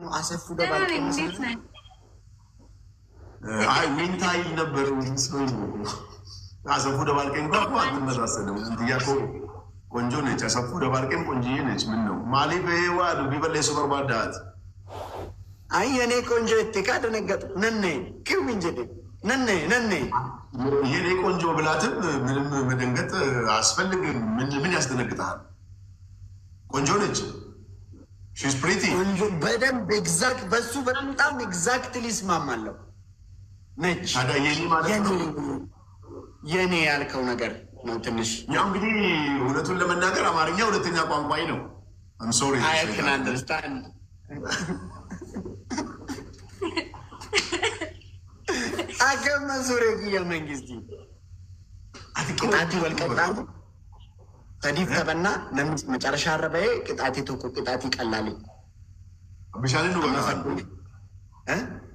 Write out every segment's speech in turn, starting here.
አሰፉ ደባልቄ አይ ዊንታ ይል ነበር ሰው አሰፉ ደባልቄ እንኳን አትመሳሰልም። እንትያኮ ቆንጆ ነች። አሰፉ ደባልቄም ቆንጆዬ ነች። ምን ነው ማሊ በህዋ ቢበለ ሱፐር ባዳት አይ የኔ ቆንጆ እትካ ደነገጥ ነነ ክም እንጀደ ነነ የኔ ቆንጆ ብላትም ምንም መደንገጥ አስፈልግም። ምን ያስደነግጣል? ቆንጆ ነች። ሺስ ፕሪቲ ቆንጆ በደንብ ኤግዛክት በሱ በጣም ኤግዛክትሊ እስማማለሁ ነች። የኔ ያልከው ነገር ነው ትንሽ ያው እንግዲህ እውነቱን ለመናገር አማርኛ ሁለተኛ ቋንቋዬ ነው። I'm sorry I can understand አገም ዙሬ የመንግስቲ ቅጣት ወልቀጣም ተዲፍ ተበና ለምን መጨረሻ አረበይ ቅጣት ተቆ ቅጣት ይቀላል ብሻለ ነው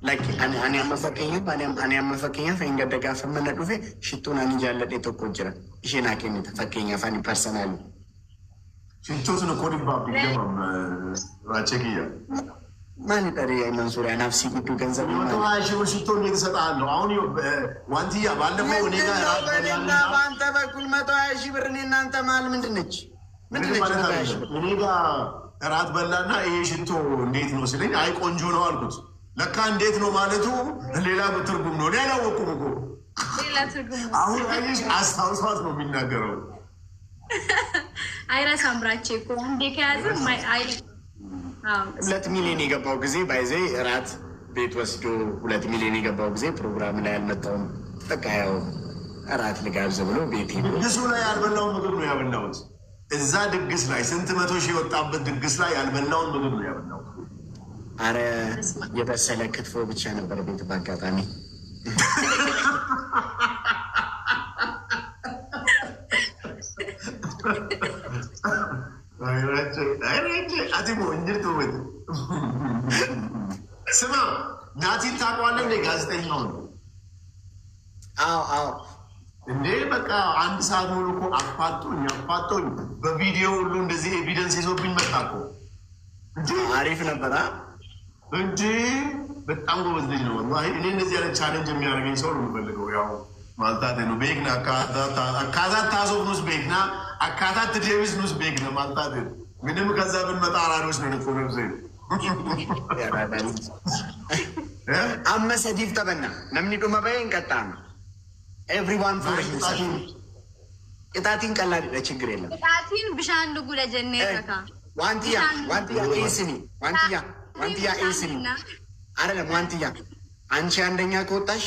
like ani amma fakkeenya fa'inga dagaa fammana dhufe shittuun ani jaalladhe tokko jira isheen haa kennite fakkeenya afaan personaali shittuu sun koodi baabbii gamam raachekiyya maali dharii mansuuri anaaf si gudduu ገንዘብ shittuu ni ተሰጣለሁ አሁን ዋንቲያ ባለፈው እኔ ጋር አንተ በኩል 120 ሺህ ብር እኔ እናንተ መሀል ምንድነች እኔ ጋር እራት በላና ይሄ ሽቶ እንዴት ነው ሲለኝ አይ ቆንጆ ነው አልኩት። ለካ እንዴት ነው ማለቱ ሌላ ትርጉም ነው። ሌላ ወቁም እኮ ሌላ ትርጉም አሁን አይሽ አስታውሷት ነው የሚናገረው። አይራሳም ብራቼ እኮ እንዴ ከያዘ አይ 2 ሚሊዮን የገባው ጊዜ ባይዘ እራት ቤት ወስዶ 2 ሚሊዮን የገባው ጊዜ ፕሮግራም ላይ አልመጣውም። በቃ ያው እራት ልጋብዝ ብሎ ቤት ድግሱ ላይ ያልበላው ምግብ ነው ያበላውት። እዛ ድግስ ላይ ስንት 100 ሺህ ወጣበት ድግስ ላይ ያልበላውን ምግብ ነው ያበላው። አረ የበሰለ ክትፎ ብቻ ነበር ቤት ባጋጣሚ አይራጭ አቲሞ እንድርቱ ወይ ስማ ናቲን ታውቀዋለህ እንዴ? ጋዜጠኛው ነው። አዎ እንዴ በቃ አንድ ሰዓት ሙሉ እኮ አፋጦኝ በቪዲዮ ሁሉ እንደዚህ ኤቪደንስ ይዞብኝ መጣ እኮ። አሪፍ ነበር እንጂ በጣም ጎበዝ ልጅ ነው። ወላሂ እኔ እንደዚህ አይነት ቻሌንጅ የሚያደርገኝ ሰው ነው የምፈልገው። ያው ማልታት ነው ቤግና አካታት ታሶብኑስ ቤግና አካታት ትዴቪስኑስ ቤግና ማልታት ምንም ከዛ ብንመጣ አራዶች ነው እኮ ነው ዘይት አመሰ ዲፍተበና ነምኒ ዱማ ባይን ቀጣም ኤቭሪዋን ፎር ሂምሰልፍ ቅጣቲን ቀላል ችግር የለም። ቅጣቲን ብሻን ልጉ ለጀነካ ዋንቲያ ኤስኒ ዋንቲያ ኤስኒ አይደለም ዋንቲያ አንቺ አንደኛ ከወጣሽ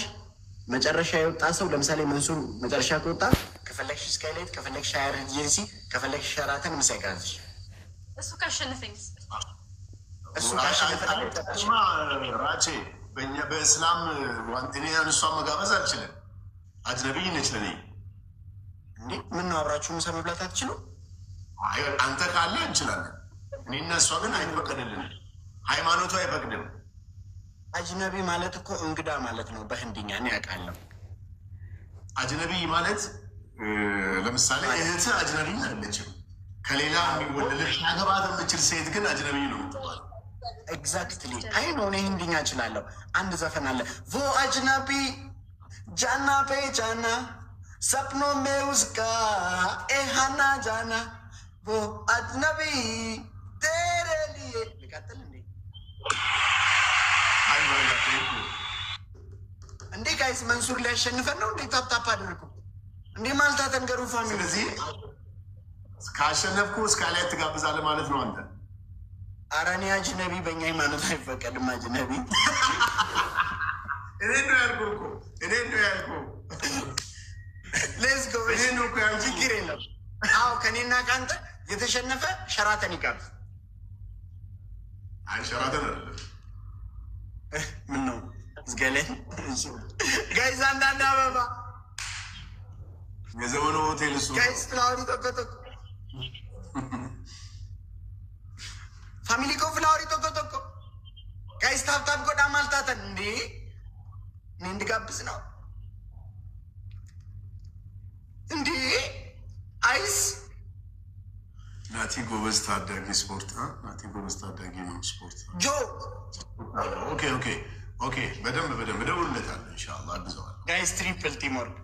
መጨረሻ የወጣ ሰው ለምሳሌ መንሱር መጨረሻ ከወጣ ከፈለግሽ ስካይላይት ከፈለግሽ ሻየር ኤጀንሲ ከፈለግሽ ሸራተን ምሳይጋዝሽ እሱ ካሸነፈኝስ ራቼ በእኛ በእስላም ዋንቲኒያን እሷ መጋበዝ አልችልም። አጅነቢይ ነች ለኔ። እንዴ ምን ነው አብራችሁ ምሳ መብላት አትችሉ? አንተ ካለ እንችላለን። እኔና እሷ ግን አይፈቀድልንም። ሃይማኖቱ አይፈቅድም። አጅነቢ ማለት እኮ እንግዳ ማለት ነው በህንድኛ እኔ አውቃለሁ። አጅነቢይ ማለት ለምሳሌ እህት አጅነቢይ አይደለችም። ከሌላ የሚወለድ ያገባት የምችል ሴት ግን አጅነቢይ ነው የምትባለው። ኤግዛክትሊ አይ ነው እኔ ህንድኛ እችላለሁ። አንድ ዘፈን አለ ቮ አጅነቢ ጃና ፔ ጃና ሰፕኖ ሜ ውስካ ኤሃና ጃና ቮ አጅነቢ ቴሬ ሊዬ ልቀጥል እንዴ? እንዴ ጋይስ መንሱር ሊያሸንፈን ነው እንዴ? ታፕታፕ አድርጉ እንዴ ማልታተን ገሩ ፋሚሊ። ስለዚህ ካሸነፍኩ እስካላይ ትጋብዛለህ ማለት ነው አንተ። ኧረ እኔ አጅነቢ በእኛ ሃይማኖት አይፈቀድም። አጅነቢ እኔ ነው ያልኩህ እኮ ሌትስ ጎ እኔ ነው እኮ ያልኩህ። ችግር የለም። አዎ ከኔና ከአንተ የተሸነፈ ሸራተን ይጋብዝ። አይ ሸራተን አይደለም። ምን ነው ዝገለን ጋይስ አንዳንድ አበባ የዘመኑ ሆቴል እሱ ጋይስ ፍላወሪ ተቆጠቆ ፋሚሊ ኮ ፍላወሪ ተቆጠቆ ጋይስ ታፕታፕ ጎዳ ማልታተን እንዴ እኔ እንድጋብዝ ነው እንዴ? አይስ ናቲ ጎበዝ ታዳጊ ስፖርት ናቲ ጎበዝ ታዳጊ ነው ስፖርት ጆ ኦኬ በደንብ እደውልለታለሁ ኢንሻአላህ አግዘዋለሁ። ጋይስ ትሪፕል ቲምወርክ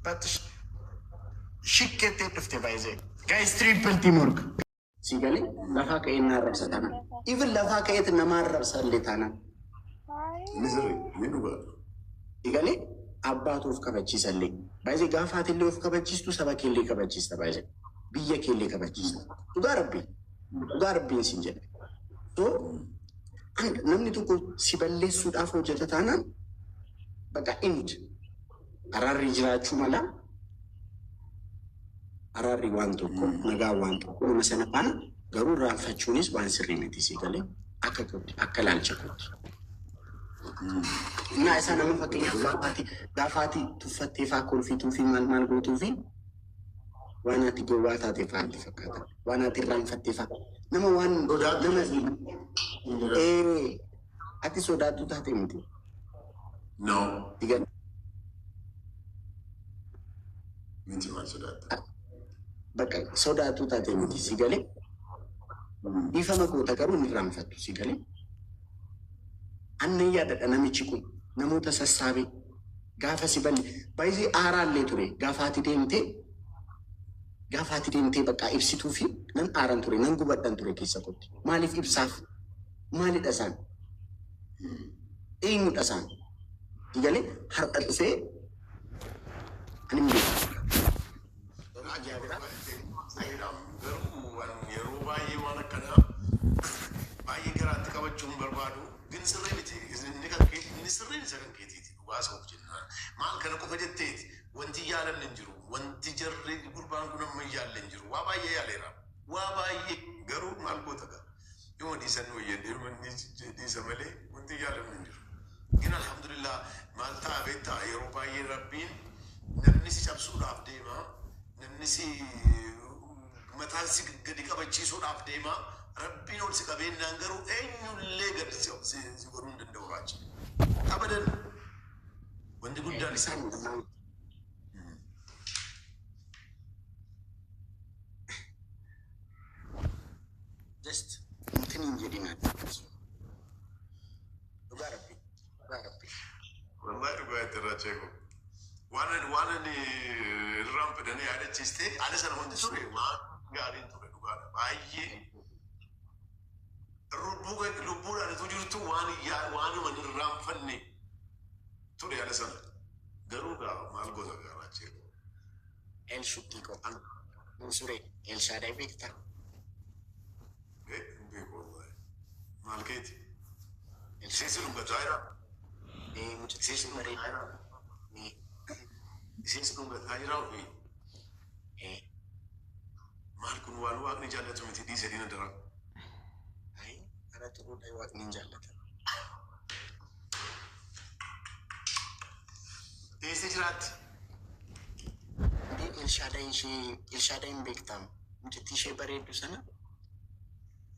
በትሽ ሽከቴ ጥፍቴ ባይዘ ጋይስ ትሪፕል ቲምወርክ ሲገሌ ለፋ ከእና ረብሰታና ኢቭን ለፋ ከየት ነማረብሰልታና ምዝሪ ምን ነው ሲገሌ አባቱ ኦፍ ከበቺሰልኝ ባይዘ ጋፋት ኦፍ ከበቺስቱ ሰበኬሌ ከበቺስ ባይዘ ብየ ኬሌ ከበቺስ ዱጋርቢ ሲንጀል ሶ አንድ namni tokko si balleessuudhaaf hojjeta taanaan bakka inni araarri jiraachuu mala araarri waan tokko nagaa waan tokko nama sana faana garuu raanfachuunis waan sirrii miti si galee akka laalcha kooti. Naa isa nama fakkeenyaaf gaafaati tuffattee faa kolfiituu fi maal gootuu fi waan ati gowwaa taatee faatti fakkaata waan ati raanfattee faa nama waan nama ati sodaatu taate miti. No. Diga. Miti maal sodaata? Bakka sodaatu taate miti si galee. Dhiifama goota garuu ni raanfattu si galee. Annan yaadadha namichi kun namoota sassaabee gaafa si balli baay'ee aaraallee ture gaafa ati deemtee bakka ibsituu fi nan aaran ture nan gubadhan ture keessa kotti maaliif ibsaaf maalidha isaan eenyudha isaan digalee har'a dhufee ani yeroo baay'ee waan akkanaa baay'ee garaatti qabachuun barbaadu ግን sirrii miti inni sirriin isa kan keetiiti dhugaa sa'uuf jennaan maal kana qofa jetteeti wanti yaalamne hin jiru wanti jarri gurbaan kun amma yaalle hin jiru waa baay'ee yaaleera waa baay'ee garuu maal goota gaa yoo dhiisan wayyan manni dhiisa malee wanti yaalamne hin jiru ግን alhamdulillah maal ta'a beektaa yeroo baay'ee rabbiin namni si cabsuudhaaf deema namni si mataan si gadi qabachiisuudhaaf deema rabbiin ol si qabeenyaan garuu eenyullee gadi si godhuu hin danda'u raachi abadan wanti guddaan isaa just እንትንን jedhinaat dhugaa rabbi wallahi dhugaa itti irraachee kun waan inni irraan fedhanii yaadachiiste ala sana wanti ture waan gaariin ture dhugaadha baay'ee lubbuudhaan ituu jirtu waanuma irraan fanne ture ala sana garuu gaa maal gosa gaaraachee el shuttii qopham sure el shaadai beekta beeku wallahi maal keeti seesilum gataayira seesu bareeda seesilum gataayira maal kun waan waaqni jaallatu miti dhiise dina daran Karatu udah waktu ninjallata. Desi jerat. Di Ilshadai bektam. Mesti saya beredu sana.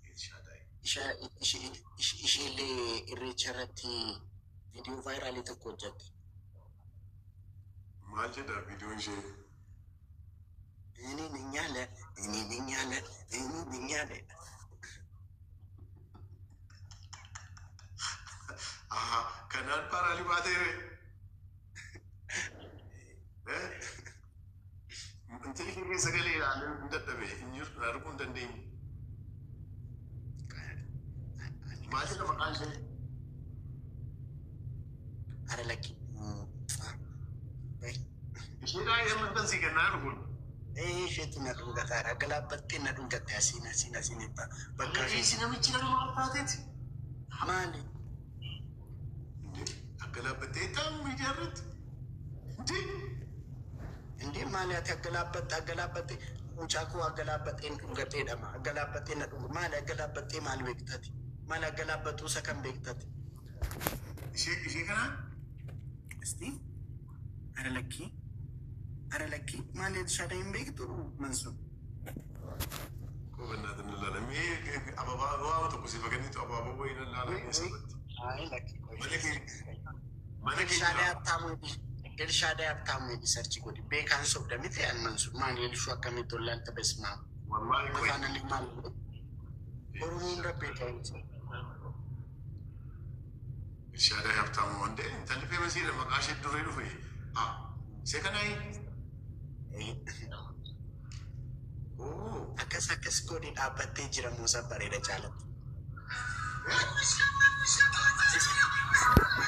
Ilshadai. Ishile irreecharratti video viral itu kojat. Maal jedha video ishee. Ini nyala. Kanaan parali baateere. Intali hirree sagalee ilaalee hin dadhabe hin jiru arguu hin dandeenye. Maal jedha maqaan ishee? Ada lagi. Isheedhaa yemmuu kan si kennaa dhuguun. Isheetu na dhungataa agalaabbattee na dhungatte asiin bakka ishee namichi nama maal taateeti? maali? Agalaabbattee taa'u ijaarratti. Indi maali ati agalaabbattee mucaa koo agalaabbattee dhungattee dhama agalaabbattee na dhungu maali agalaabbattee maal beektati maali agalaabbattuu isa kan beektati? Ishee kanaa? Isti ara lakkii maali Ilshadai hin beektu Mansuur? Kobannaat inni ilaalamee ababaa waan tokko si fakkaniitu abaaboo wayii ilaalamee sabatti. Ilshadai Abtaamu sarchi godhi beekaan sobdamite an Mansuur maali Ilshuu akkamitti ollaanta besmaa Wallahi afaanallee maal Oromoon rabbee ta'insa Shada haftamu wande talfe masira maqashid duriru fi sekanai akkas godhi dhaabbattee jira Muusaa bareeda jaalatti.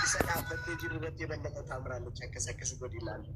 Isa dhaabbattee jiru irratti bal'ata taamraalech akkas godhi ilaalu.